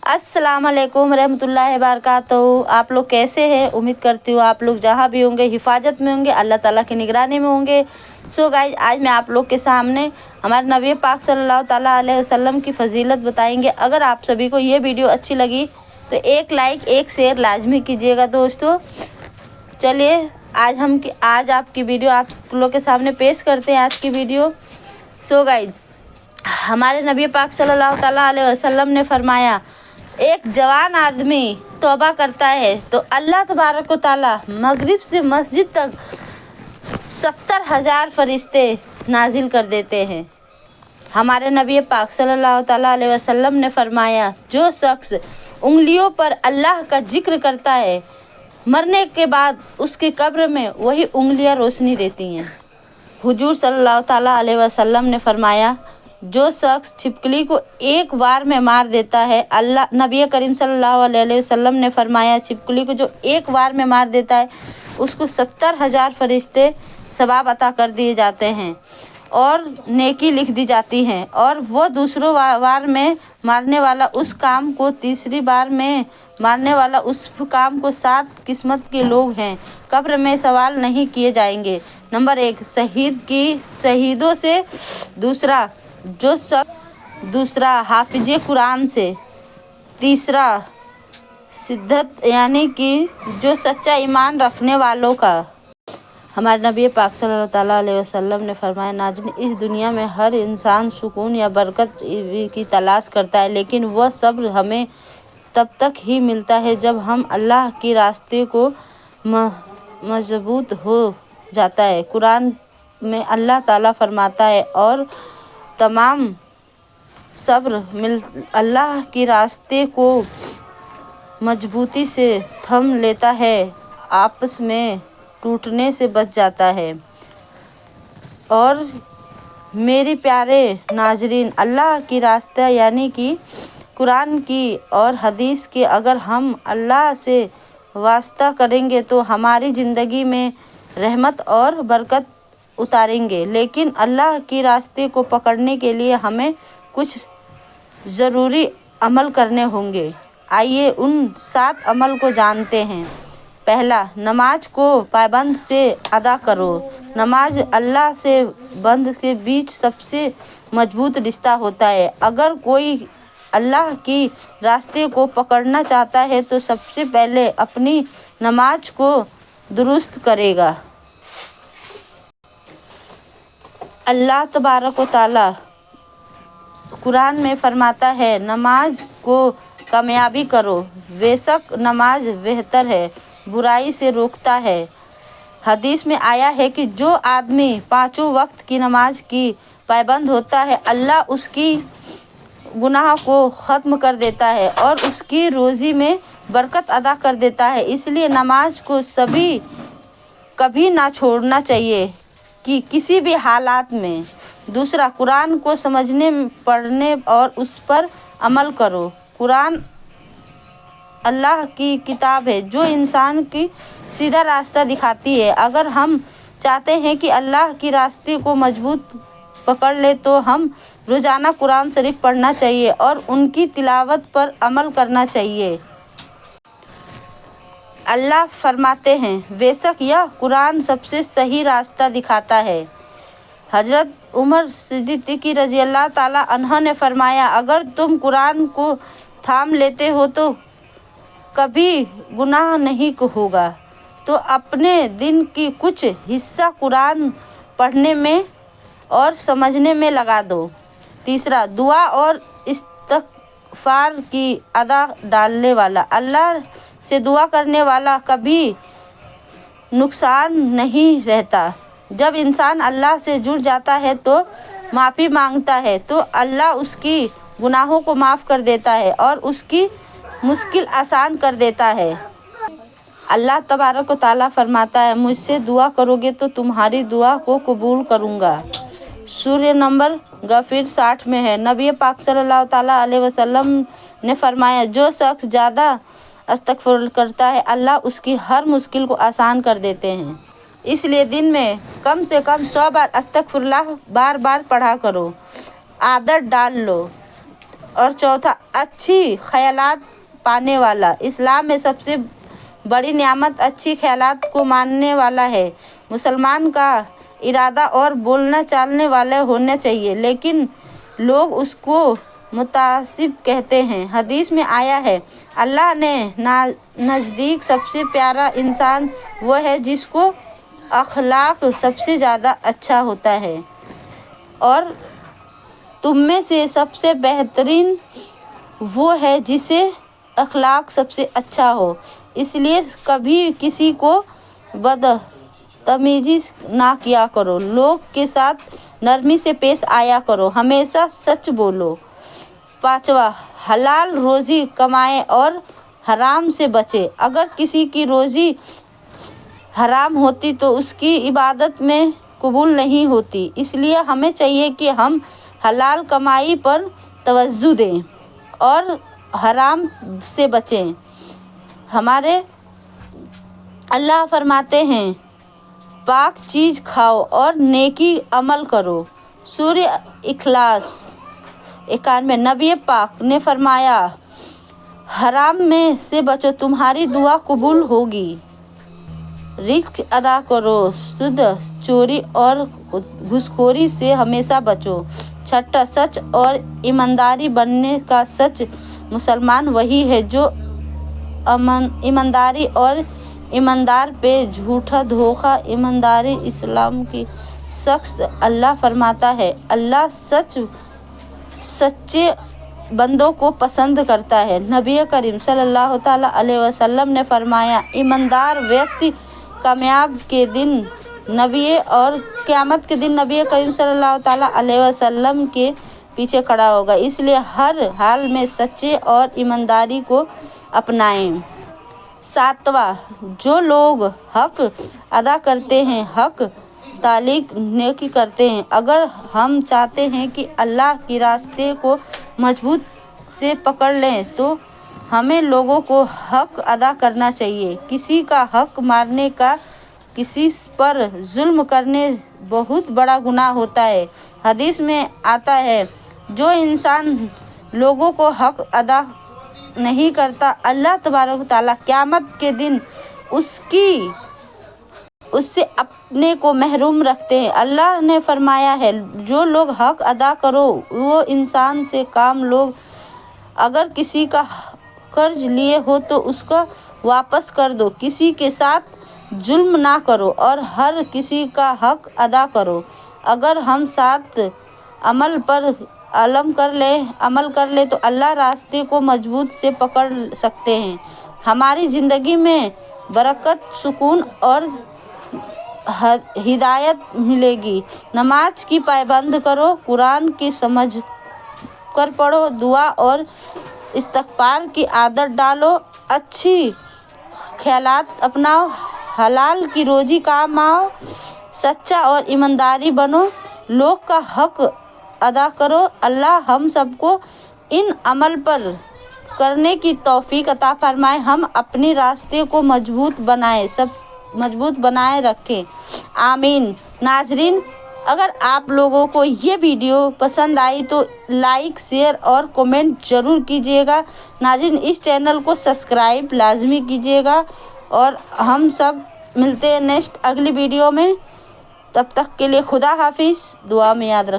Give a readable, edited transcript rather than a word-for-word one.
अस्सलाम वालेकुम रहमतुल्लाहि वबरकातुहू। आप लोग कैसे हैं? उम्मीद करती हूँ आप लोग जहाँ भी होंगे हिफाजत में होंगे, अल्लाह ताला की निगरानी में होंगे। सो गाइज, आज मैं आप लोग के सामने हमारे नबी पाक सल्लल्लाहु ताला अलैहि वसल्लम की फ़जीलत बताएंगे। अगर आप सभी को ये वीडियो अच्छी लगी तो एक लाइक एक शेयर लाजमी कीजिएगा दोस्तों। चलिए आज आपकी वीडियो आप लोग के सामने पेश करते हैं आज की वीडियो। सो गाइज, हमारे नबी पाक सल्लल्लाहु ताला अलैहि वसल्लम ने फरमाया, एक जवान आदमी तौबा करता है तो अल्लाह तबारक व ताला मगरिब से मस्जिद तक 70,000 फरिश्ते नाजिल कर देते हैं। हमारे नबी पाक सल्लल्लाहु ताला अलैहि वसल्लम ने फरमाया, जो शख्स उंगलियों पर अल्लाह का जिक्र करता है, मरने के बाद उसकी कब्र में वही उंगलियां रोशनी देती हैं। हुजूर सल्लल्लाहु ताला अलैहि वसल्लम ने फरमाया, जो शख्स छिपकली को एक बार में मार देता है, नबी करीम सल्लल्लाहु अलैहि वसल्लम ने फरमाया, छिपकली को जो एक बार में मार देता है उसको 70,000 फरिश्ते सवाब अता कर दिए जाते हैं और नेकी लिख दी जाती हैं। और वो दूसरों बार में मारने वाला उस काम को, तीसरी बार में मारने वाला उस काम को 7 किस्मत के लोग हैं, कब्र में सवाल नहीं किए जाएंगे। नंबर 1, शहीदों से। दूसरा हाफिज कुरान से। तीसरा सिद्धत यानी कि जो सच्चा ईमान रखने वालों का। हमारे नबी पाक सल्लल्लाहु ताला अलैहि वसल्लम ने फरमाया, नाज़रीन, इस दुनिया में हर इंसान सुकून या बरकत की तलाश करता है, लेकिन वह सब्र हमें तब तक ही मिलता है जब हम अल्लाह के रास्ते को मजबूत हो जाता है। कुरान में अल्लाह ताला फरमाता है, और तमाम अल्लाह के रास्ते को मजबूती से थम लेता है, आपस में टूटने से बच जाता है। और मेरे प्यारे नाजरीन, अल्लाह की रास्ता यानी कि कुरान की और हदीस के अगर हम अल्लाह से वास्ता करेंगे तो हमारी ज़िंदगी में रहमत और बरकत उतारेंगे। लेकिन अल्लाह के रास्ते को पकड़ने के लिए हमें कुछ ज़रूरी अमल करने होंगे। आइए उन 7 अमल को जानते हैं। पहला, नमाज को पाबंद से अदा करो। नमाज अल्लाह से बंद के बीच सबसे मजबूत रिश्ता होता है। अगर कोई अल्लाह की रास्ते को पकड़ना चाहता है तो सबसे पहले अपनी नमाज को दुरुस्त करेगा। अल्लाह तबारक व ताला कुरान में फरमाता है, नमाज को कामयाबी करो, बेशक नमाज बेहतर है, बुराई से रोकता है। हदीस में आया है कि जो आदमी 5 वक्त की नमाज की पाबंद होता है, अल्लाह उसकी गुनाह को ख़त्म कर देता है और उसकी रोज़ी में बरकत अदा कर देता है। इसलिए नमाज को कभी ना छोड़ना चाहिए कि किसी भी हालात में। दूसरा, कुरान को समझने, पढ़ने और उस पर अमल करो। कुरान अल्लाह की किताब है जो इंसान की सीधा रास्ता दिखाती है। अगर हम चाहते हैं कि अल्लाह की रास्ते को मजबूत पकड़ ले तो हम रोज़ाना कुरान शरीफ पढ़ना चाहिए और उनकी तिलावत पर अमल करना चाहिए। अल्लाह फरमाते हैं, बेशक यह कुरान सबसे सही रास्ता दिखाता है। हज़रत उमर सिद्दीक़ी रज़ी अल्लाह ताला अन्हा ने फरमाया, अगर तुम कुरान को थाम लेते हो तो कभी गुनाह नहीं होगा, तो अपने दिन की कुछ हिस्सा कुरान पढ़ने में और समझने में लगा दो। तीसरा, दुआ और इस्तिग़फ़ार की अदा डालने वाला। अल्लाह से दुआ करने वाला कभी नुकसान नहीं रहता। जब इंसान अल्लाह से जुड़ जाता है तो माफ़ी मांगता है तो अल्लाह उसकी गुनाहों को माफ़ कर देता है और उसकी मुश्किल आसान कर देता है। अल्लाह तबारक व ताला फरमाता है, मुझसे दुआ करोगे तो तुम्हारी दुआ को कबूल करूँगा। सूरह नंबर गफीर 60 में है। नबी पाक सल्लल्लाहु ताला अलैहि वसल्लम ने फरमाया, जो शख्स ज़्यादा इस्तग़फ़ार करता है, अल्लाह उसकी हर मुश्किल को आसान कर देते हैं। इसलिए दिन में कम से कम 100 बार अस्तग़फ़िरुल्लाह बार बार पढ़ा करो। आदत डाल लो। اور چوتھا اچھی خیالات پانے والا۔ اسلام میں سب سے بڑی نعمت اچھی خیالات کو ماننے والا ہے۔ مسلمان کا ارادہ اور بولنا چالنے والا ہونا چاہیے، لیکن لوگ اس کو متعصب کہتے ہیں۔ حدیث میں آیا ہے، اللہ کے نزدیک سب سے پیارا انسان وہ ہے جس کو اخلاق سب سے زیادہ اچھا ہوتا ہے، اور تم میں سے سب سے بہترین وہ ہے جسے اخلاق سب سے اچھا ہو۔ اس لیے کبھی کسی کو بدتمیزی نہ کیا کرو، لوگوں کے ساتھ نرمی سے پیش آیا کرو، ہمیشہ سچ بولو۔ پانچواں، حلال روزی کمائیں اور حرام سے بچیں۔ اگر کسی کی روزی حرام ہوتی تو اس کی عبادت میں قبول نہیں ہوتی۔ اس لیے ہمیں چاہیے کہ ہم حلال کمائی پر توجہ دیں اور حرام سے بچیں۔ ہمارے اللہ فرماتے ہیں، پاک چیز کھاؤ اور نیکی عمل کرو۔ سورہ اخلاص 91۔ نبی پاک نے فرمایا، حرام میں سے بچو، تمہاری دعا قبول ہوگی۔ رزق ادا کرو، سود، چوری اور گھوس خوری سے ہمیشہ بچو۔ چھٹا، سچ اور ایماندار بننے کا سچ مسلمان وہی ہے جو ایمانداری اور ایماندار پہ جھوٹا دھوکہ۔ ایمانداری اسلام کی شاخص۔ اللہ فرماتا ہے، اللہ سچے بندوں کو پسند کرتا ہے۔ نبی کریم صلی اللہ تعالیٰ علیہ وسلم نے فرمایا، ایماندار ویکتی قیامت کے دن نبی کریم صلی اللہ تعالیٰ علیہ وسلم کے پیچھے کھڑا ہوگا۔ اس لیے ہر حال میں سچائی اور ایمانداری کو اپنائیں۔ ساتواں، جو لوگ حق ادا کرتے ہیں، حق تلقی نہیں کرتے ہیں۔ اگر ہم چاہتے ہیں کہ اللہ کے راستے کو مضبوطی سے پکڑ لیں تو ہمیں لوگوں کو حق ادا کرنا چاہیے۔ کسی کا حق مارنے کا، کسی پر ظلم کرنا بہت بڑا گناہ ہوتا ہے۔ حدیث میں آتا ہے، جو انسان لوگوں کو حق ادا نہیں کرتا، اللہ تبارک و تعالیٰ قیامت کے دن اس سے اپنے کو محروم رکھتے ہیں۔ اللہ نے فرمایا ہے، جو لوگ حق ادا کرو وہ انسان سے کام لو۔ اگر کسی کا قرض لیے ہو تو اس کو واپس کر دو۔ کسی کے ساتھ ظلم نہ کرو اور ہر کسی کا حق ادا کرو۔ اگر ہم سات عمل پر عمل کر لیں تو اللہ راستے کو مضبوطی سے پکڑ سکتے ہیں۔ ہماری زندگی میں برکت، سکون اور ہدایت ملے گی۔ نماز کی پابندی کرو، قرآن کی سمجھ کر پڑھو، دعا اور استغفار کی عادت ڈالو، اچھی خیالات اپناؤ، حلال کی روزی کماؤ، سچا اور ایماندار بنو، لوگوں کا حق ادا کرو۔ اللہ ہم سب کو ان عمل پر کرنے کی توفیق عطا فرمائے، ہم اپنے راستے کو مضبوط بنائے رکھیں، آمین۔ ناظرین، اگر آپ لوگوں کو یہ ویڈیو پسند آئی تو لائک، شیئر اور کمنٹ ضرور کیجیے گا۔ ناظرین، اس چینل کو سبسکرائب لازمی کیجیے گا، اور ہم سب ملتے ہیں نیکسٹ اگلی ویڈیو میں۔ تب تک کے لیے خدا حافظ، دعا میں یاد رکھنا۔